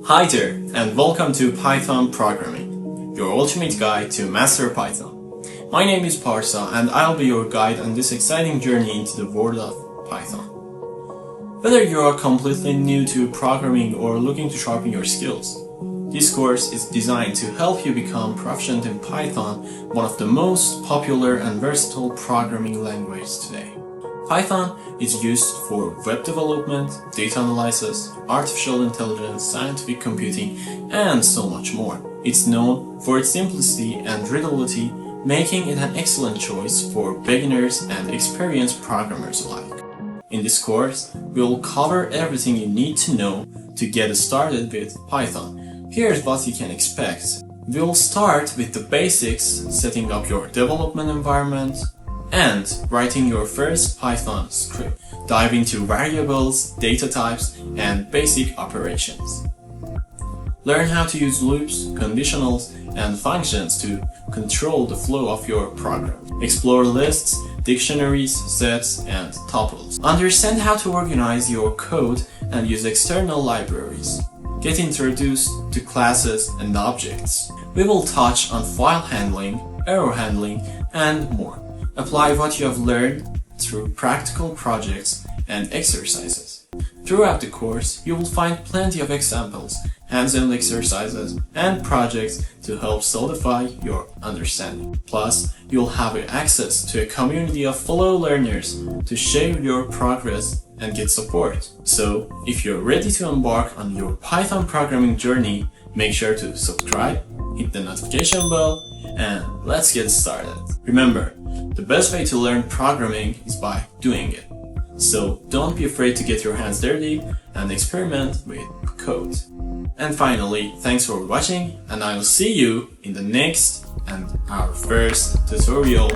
Hi there, and welcome to Python Programming, your ultimate guide to master Python. My name is Parsa, and I'll be your guide on this exciting journey into the world of Python. Whether you are completely new to programming or looking to sharpen your skills, this course is designed to help you become proficient in Python, one of the most popular and versatile programming languages today. Python is used for web development, data analysis, artificial intelligence, scientific computing, and so much more. It's known for its simplicity and readability, making it an excellent choice for beginners and experienced programmers alike. In this course, we will cover everything you need to know to get started with Python. Here's what you can expect. We'll start with the basics, setting up your development environment, and writing your first Python script. Dive into variables, data types, and basic operations. Learn how to use loops, conditionals, and functions to control the flow of your program. Explore lists, dictionaries, sets, and tuples. Understand how to organize your code and use external libraries. Get introduced to classes and objects. We will touch on file handling, error handling, and more. Apply what you have learned through practical projects and exercises. Throughout the course, you will find plenty of examples, hands-on exercises, and projects to help solidify your understanding. Plus, you'll have access to a community of fellow learners to share your progress and get support. So, if you're ready to embark on your Python programming journey, make sure to subscribe, hit the notification bell, and let's get started. Remember, the best way to learn programming is by doing it. So don't be afraid to get your hands dirty and experiment with code. And finally, thanks for watching, and I will see you in the next and our first tutorial.